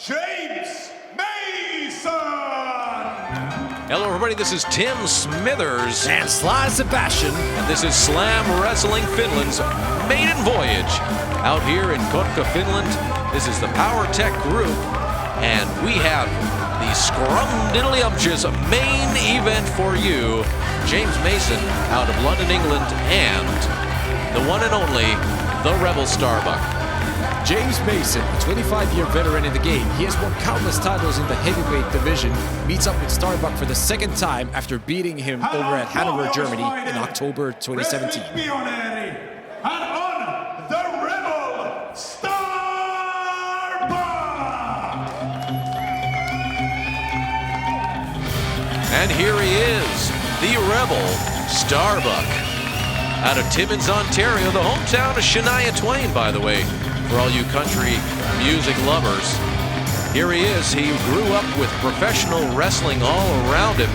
James Mason! Hello everybody, this is Tim Smithers. And Sly Sebastian. And this is Slam Wrestling Finland's maiden voyage. Out here in Kotka, Finland, this is the Power Tech group. And we have the Scrum-Diddly-Umptious main event for you. James Mason out of London, England, and the one and only, the Rebel StarBuck. James Mason, a 25-year veteran in the game. He has won countless titles in the heavyweight division, meets up with StarBuck for the second time after beating him over at Hanover, Germany in October 2017. And on the Rebel, StarBuck! And here he is, the Rebel StarBuck. Out of Timmins, Ontario, the hometown of Shania Twain, by the way. For all you country music lovers, here he is. He grew up with professional wrestling all around him,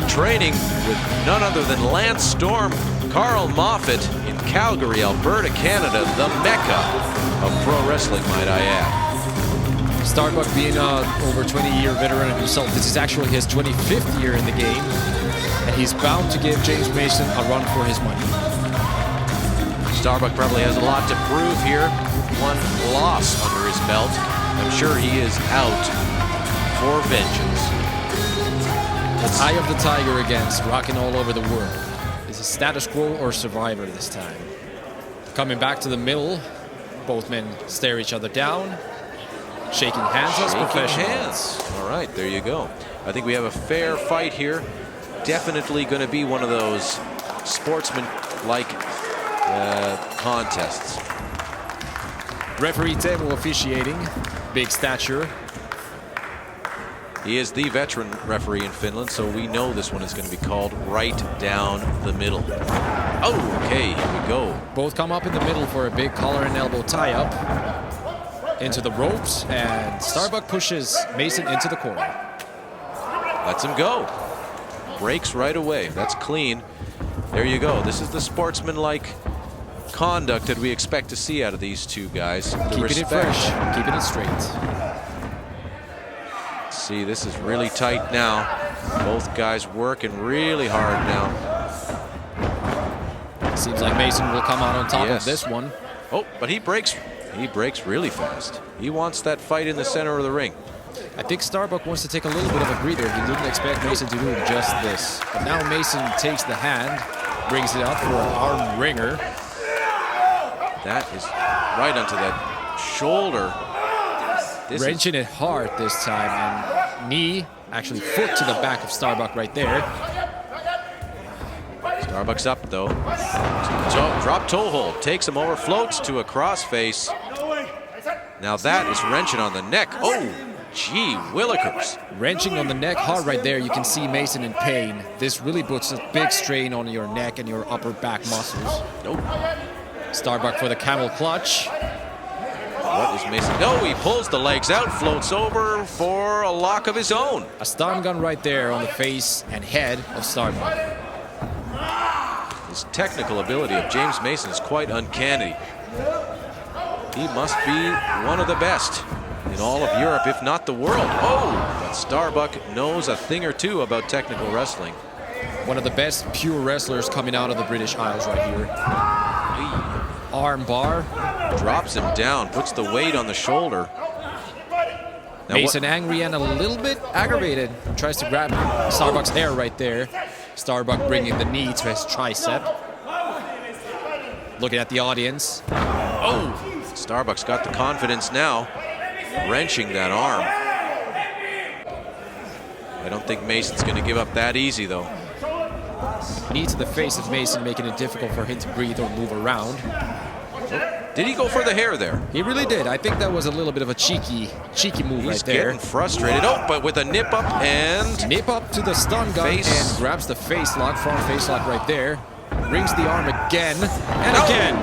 training with none other than Lance Storm, Carl Moffat in Calgary, Alberta, Canada, the mecca of pro wrestling, might I add. StarBuck being an over 20-year veteran of himself, this is actually his 25th year in the game, and he's bound to give James Mason a run for his money. StarBuck probably has a lot to prove here. One loss under his belt. I'm sure he is out for vengeance. The eye of the tiger against rocking all over the world. Is it status quo or survivor this time? Coming back to the middle, both men stare each other down, shaking hands as professionals. All right, there you go. I think we have a fair fight here. Definitely going to be one of those sportsman-like contests. Referee Teemu officiating, big stature. He is the veteran referee in Finland, so we know this one is going to be called right down the middle. Okay, here we go. Both come up in the middle for a big collar and elbow tie-up into the ropes, and StarBuck pushes Mason into the corner. Lets him go. Breaks right away. That's clean. There you go. This is the sportsman-like conduct that we expect to see out of these two guys. Keeping it fresh, keeping it straight. See, this is really tight now. Both guys working really hard now. Seems like Mason will come out on top of this one. Oh, but he breaks really fast. He wants that fight in the center of the ring. I think StarBuck wants to take a little bit of a breather. He didn't expect Mason to do just this. But now Mason takes the hand, brings it up for an arm wringer. That is right onto that shoulder. Wrenching it hard this time, and knee, actually foot to the back of StarBuck right there. StarBuck's up though. Drop toe hold, takes him over, floats to a crossface. Now that is wrenching on the neck. Oh, gee willikers. Wrenching on the neck hard right there. You can see Mason in pain. This really puts a big strain on your neck and your upper back muscles. Nope. StarBuck for the camel clutch. What is Mason? No, he pulls the legs out, floats over for a lock of his own. A stun gun right there on the face and head of StarBuck. His technical ability of James Mason is quite uncanny. He must be one of the best in all of Europe, if not the world. Oh, but StarBuck knows a thing or two about technical wrestling. One of the best pure wrestlers coming out of the British Isles right here. Arm bar. Drops him down, puts the weight on the shoulder. Now Mason angry and a little bit aggravated. Tries to grab StarBuck's hair right there. StarBuck bringing the knee to his tricep. Looking at the audience. Oh! StarBuck's got the confidence now. Wrenching that arm. I don't think Mason's going to give up that easy, though. Knee to the face of Mason, making it difficult for him to breathe or move around. Did he go for the hair there? He really did. I think that was a little bit of a cheeky move right there. He's getting frustrated. Oh, but with a nip up and... Nip up to the stun gun and grabs the face lock, front face lock right there. Brings the arm again and again.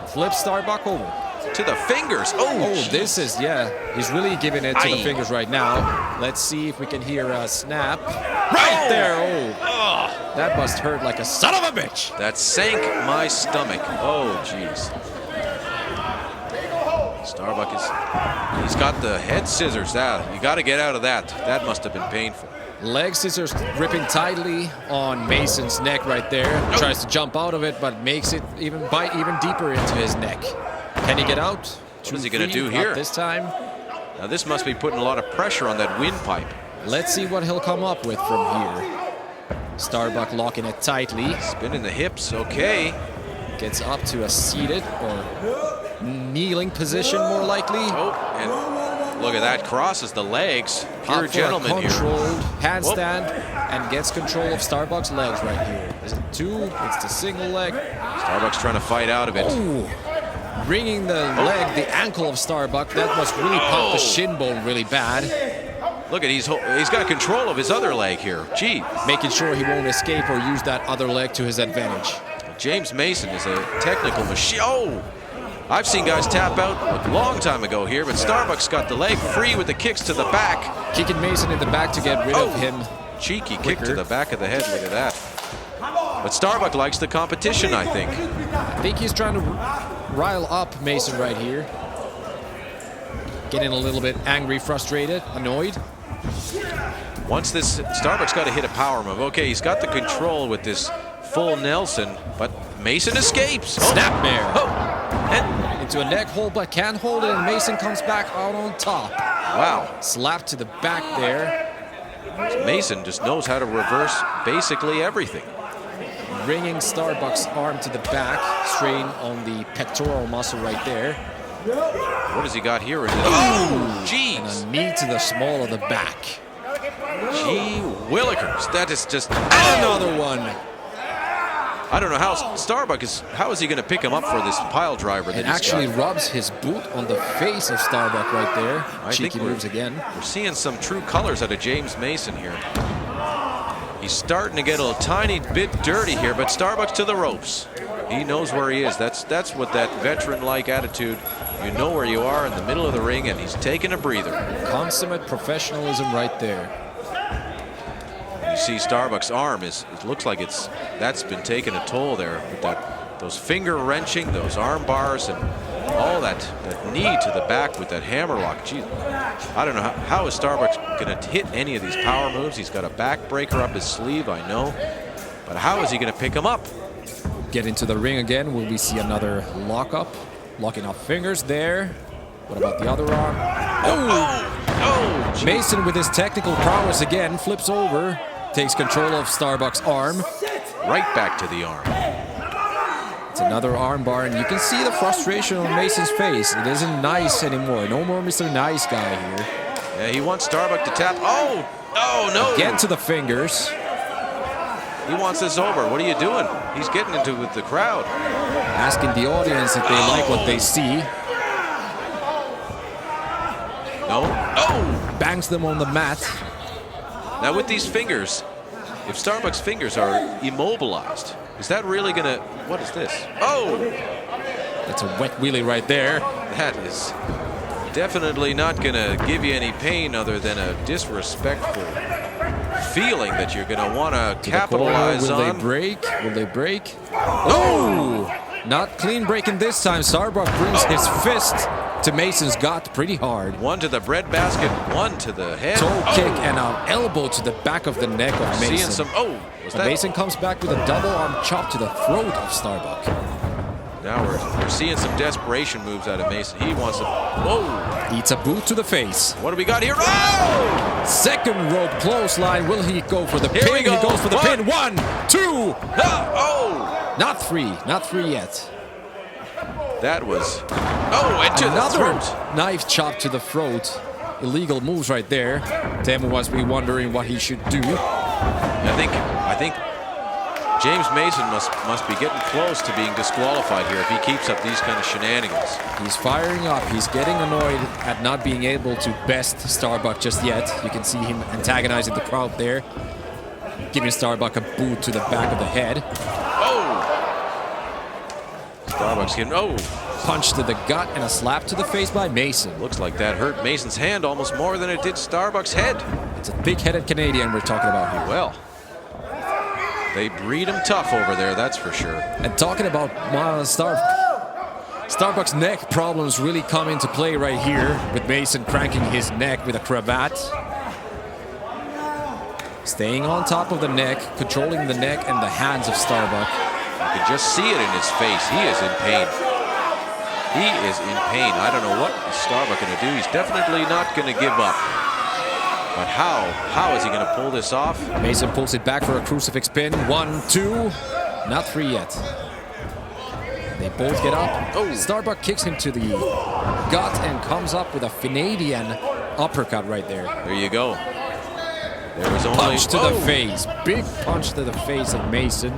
Flips StarBuck over. To the fingers. Oh, this is, he's really giving it to the fingers right now. Let's see if we can hear a snap. Right there. Oh, that must hurt like a son of a bitch. That sank my stomach. Oh, jeez. Starbuck he's got the head scissors. You got to get out of that. That must have been painful. Leg scissors gripping tightly on Mason's neck right there. Tries to jump out of it, but makes it bite even deeper into his neck. Can he get out? What is he going to do here? Not this time. Now this must be putting a lot of pressure on that windpipe. Let's see what he'll come up with from here. StarBuck locking it tightly. Spinning the hips, okay. Gets up to a seated or kneeling position, more likely. Oh, and look at that, crosses the legs. Pure gentleman here. Controlled handstand and gets control of StarBuck's legs right here. Is it two? It's the single leg. StarBuck's trying to fight out of it. Oh, ringing the leg, the ankle of StarBuck. That must really pop the shin bone really bad. Look at he's got control of his other leg here. Gee. Making sure he won't escape or use that other leg to his advantage. James Mason is a technical machine. Oh! I've seen guys tap out a long time ago here, but Starbuck's got the leg free with the kicks to the back. Kicking Mason in the back to get rid of him. Cheeky kick to the back of the head, look at that. But Starbuck likes the competition, I think. I think he's trying to rile up Mason right here. Getting a little bit angry, frustrated, annoyed. Once this, Starbuck's got to hit a power move. Okay, he's got the control with this full Nelson, but Mason escapes. Snapmare. Oh. And into a neck hold, but can't hold it, and Mason comes back out on top. Wow. Slap to the back there. Mason just knows how to reverse basically everything. Ringing StarBuck's arm to the back, strain on the pectoral muscle right there. What has he got here? Oh, jeez. And a knee to the small of the back. Gee willikers, that is just another one. I don't know how Starbuck how is he going to him up for this pile driver? It actually rubs his boot on the face of StarBuck right there. Cheeky moves again. We're seeing some true colors out of James Mason here. He's starting to get a tiny bit dirty here, but Starbuck's to the ropes. He knows where he is. That's what that veteran-like attitude. You know where you are in the middle of the ring, and he's taking a breather. Consummate professionalism right there. You see Starbuck's arm it looks like that's been taking a toll there with those finger wrenching, those arm bars, and all that knee to the back with that hammer lock. Gee, I don't know how is Starbuck going to hit any of these power moves. He's got a backbreaker up his sleeve, I know, but how is he going to pick him up? Get into the ring again. Will we see another lockup? Locking up fingers there. What about the other arm? Oh! Mason with his technical prowess again flips over, takes control of Starbuck's arm. Right back to the arm. It's another arm bar, and you can see the frustration on Mason's face. It isn't nice anymore. No more Mr. Nice Guy here. Yeah, he wants Starbuck to tap. Oh, no. Again to the fingers. He wants this over. What are you doing? He's getting into it with the crowd. Asking the audience if they like what they see. No. Oh! Bangs them on the mat. Now with these fingers, if Starbuck's fingers are immobilized, is that really gonna, what is this? Oh! That's a wet wheelie right there. That is definitely not gonna give you any pain other than a disrespectful feeling that you're gonna wanna capitalize on. Will they break? Will they break? Oh! Not clean breaking this time. Starbuck brings his fist to Mason's gut pretty hard. One to the breadbasket, one to the head. Toe kick and an elbow to the back of the neck of Mason. Seeing some, Mason comes back with a double arm chop to the throat of Starbuck. Now we're seeing some desperation moves out of Mason. He wants to, whoa! Eats a boot to the face. What do we got here? Oh! Second rope clothesline. Will he go for the pin? He goes for the pin. 1, 2. Oh! Not three yet. That was, and to the throat. Knife chop to the throat. Illegal moves right there. Temu must be wondering what he should do. I think James Mason must be getting close to being disqualified here if he keeps up these kind of shenanigans. He's firing up. He's getting annoyed at not being able to best StarBuck just yet. You can see him antagonizing the crowd there. Giving StarBuck a boot to the back of the head. Starbuck's getting, punch to the gut and a slap to the face by Mason. Looks like that hurt Mason's hand almost more than it did Starbuck's head. It's a big-headed Canadian we're talking about here. Well, they breed him tough over there, that's for sure. And talking about StarBuck's neck problems really come into play right here, with Mason cranking his neck with a cravat. Staying on top of the neck, controlling the neck and the hands of StarBuck. You can just see it in his face. He is in pain. He is in pain. I don't know what StarBuck going to do. He's definitely not going to give up. But how? How is he going to pull this off? Mason pulls it back for a crucifix pin. 1, 2, not 3 yet. They both get up. Oh. StarBuck kicks him to the gut and comes up with a Finlandian uppercut right there. There you go. There was only Punch to the face. Big punch to the face of Mason.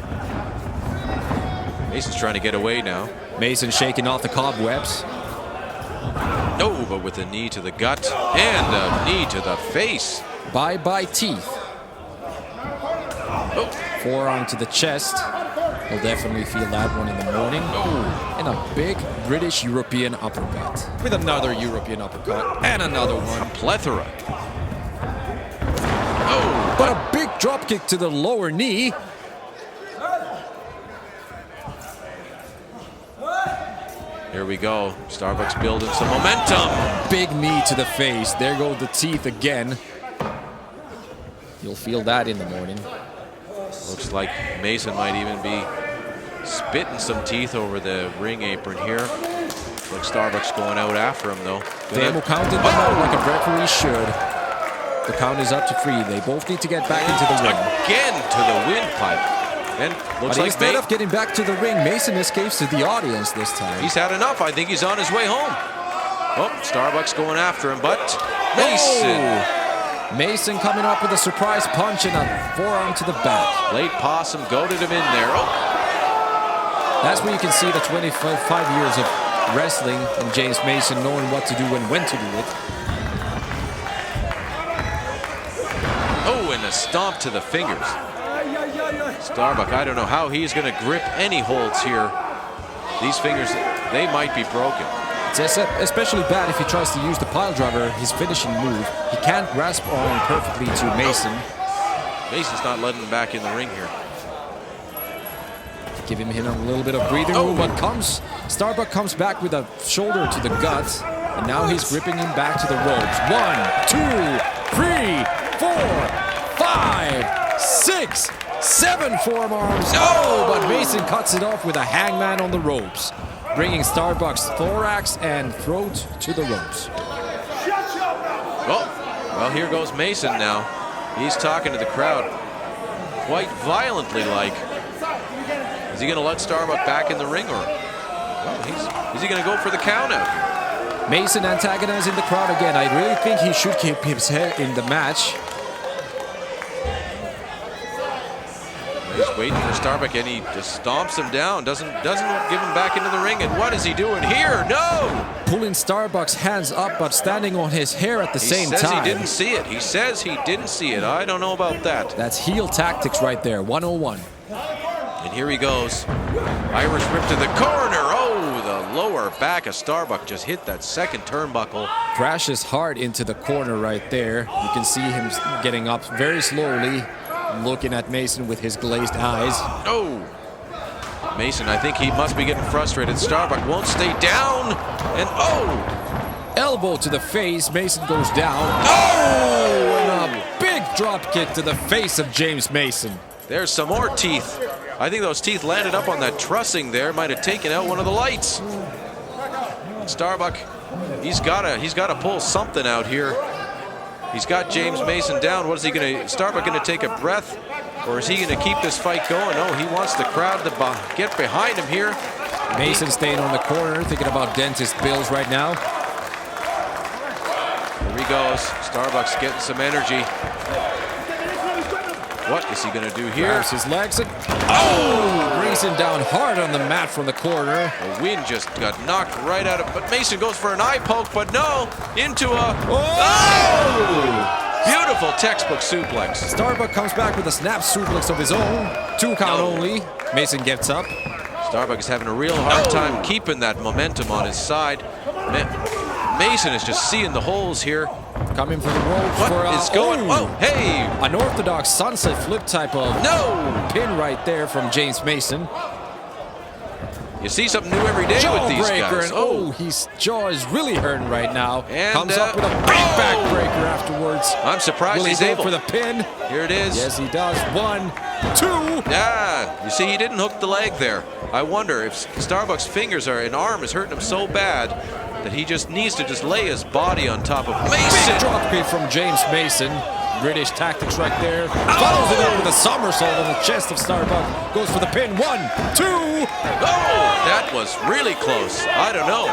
Mason's trying to get away now. Mason shaking off the cobwebs. No, but with a knee to the gut and a knee to the face. Bye-bye teeth. Oh. Forearm to the chest. He'll definitely feel that one in the morning. Oh. And a big British European uppercut. With another European uppercut. And another one. Plethora. Oh. But a big drop kick to the lower knee. Here we go. StarBuck's building some momentum. Big knee to the face. There go the teeth again. You'll feel that in the morning. Looks like Mason might even be spitting some teeth over the ring apron here. Like StarBuck's going out after him though. Damo counted them out like a referee should. The count is up to 3. They both need to get back into the ring. Again to the windpipe. And looks But like instead of getting back to the ring, Mason escapes to the audience this time. he's had enough. I think he's on his way home. Oh, StarBuck's going after him, but Mason. Oh! Mason coming up with a surprise punch and a forearm to the back. Late possum goaded him in there. Oh. That's where you can see the 25 years of wrestling and James Mason knowing what to do and when to do it. Oh, and a stomp to the fingers. StarBuck, I don't know how he's going to grip any holds here. These fingers, they might be broken. It's especially bad if he tries to use the pile driver, his finishing move. He can't grasp on perfectly to Mason. Mason's not letting him back in the ring here. Giving him a little bit of breathing room, but StarBuck comes back with a shoulder to the gut, and now he's gripping him back to the ropes. 1, 2, 3, 4, 5, 6, 7 forearms. Oh, but Mason cuts it off with a hangman on the ropes, bringing StarBuck's thorax and throat to the ropes. Oh, well, here goes Mason now. He's talking to the crowd quite violently like. Is he going to let StarBuck back in the ring, or well, is he going to go for the count out here? Mason antagonizing the crowd again. I really think he should keep his head in the match. He's waiting for StarBuck, and he just stomps him down. Doesn't give him back into the ring. And what is he doing here? No! Pulling StarBuck's hands up, but standing on his hair at the same time. He says he didn't see it. He says he didn't see it. I don't know about that. That's heel tactics right there. 101. And here he goes. Irish whip to the corner. Oh, the lower back of StarBuck just hit that second turnbuckle. Crashes hard into the corner right there. You can see him getting up very slowly, looking at Mason with his glazed eyes. Oh! Mason, I think he must be getting frustrated. StarBuck won't stay down. And oh! Elbow to the face. Mason goes down. Oh! And a big drop kick to the face of James Mason. There's some more teeth. I think those teeth landed up on that trussing there. Might have taken out one of the lights. StarBuck, he's gotta pull something out here. He's got James Mason down. What is he gonna? StarBuck gonna take a breath, or is he gonna keep this fight going? No, he wants the crowd to get behind him here. Mason staying on the corner, thinking about dentist bills right now. Here he goes. StarBuck's getting some energy. What is he going to do here? Grabs his legs. Oh! Brings him down hard on the mat from the corner. The wind just got knocked right out of it. But Mason goes for an eye poke, but no! Into a... Oh! Beautiful textbook suplex. StarBuck comes back with a snap suplex of his own. 2 count only. Mason gets up. StarBuck is having a real hard time keeping that momentum on his side. Mason is just seeing the holes here. Coming for the ropes. What is going? Oh, hey! An orthodox sunset flip type of pin right there from James Mason. You see something new every day with these Jawbreaker, guys. and oh, his jaw is really hurting right now. And, comes up with a big backbreaker afterwards. I'm surprised Will he he's go able. for the pin? Here it is. Yes, he does. 1, 2. Yeah, you see, he didn't hook the leg there. I wonder if StarBuck's fingers and arm is hurting him so bad that he just needs to just lay his body on top of Mason. Big drop kick from James Mason. British tactics right there. Follows it up with a somersault on the chest of StarBuck. Goes for the pin. 1, 2. Oh, that was really close. I don't know.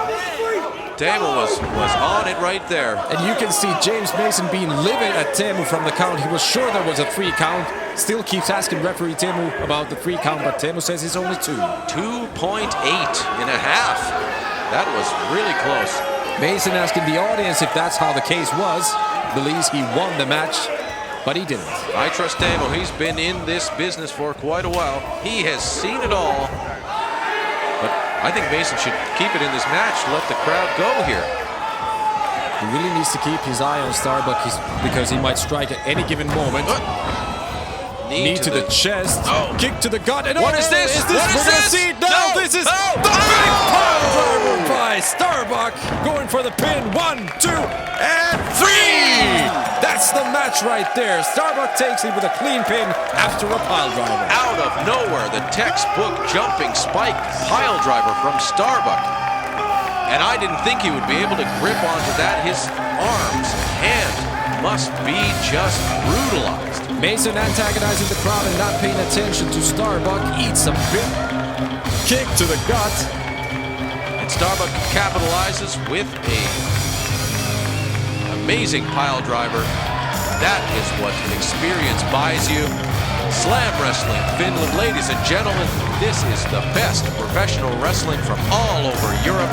Teemu was on it right there. And you can see James Mason being livid at Teemu from the count. He was sure there was a 3 count. Still keeps asking referee Teemu about the 3 count, but Teemu says it's only 2. 2.8 and a half. That was really close. Mason asking the audience if that's how the case was. Believes he won the match, but he didn't. I trust Teemu. He's been in this business for quite a while. He has seen it all. But I think Mason should keep it in this match. Let the crowd go here. He really needs to keep his eye on StarBuck because he might strike at any given moment. Knee to the chest, kick to the gut, and what is this? What is this? No, this is the big pile driver by StarBuck, going for the pin. 1, 2, and 3. That's the match right there. StarBuck takes it with a clean pin after a pile driver. Out of nowhere, the textbook jumping spike pile driver from StarBuck. And I didn't think he would be able to grip onto that. His arms and hand must be just brutalized. Mason antagonizing the crowd and not paying attention to StarBuck. Eats a big kick to the gut. And StarBuck capitalizes with a amazing pile driver. That is what experience buys you. Slam Wrestling Finland, ladies and gentlemen, this is the best professional wrestling from all over Europe.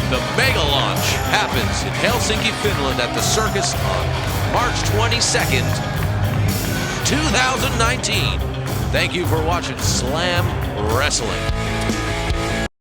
The mega launch happens in Helsinki, Finland at the Circus on March 22nd, 2019. Thank you for watching Slam Wrestling.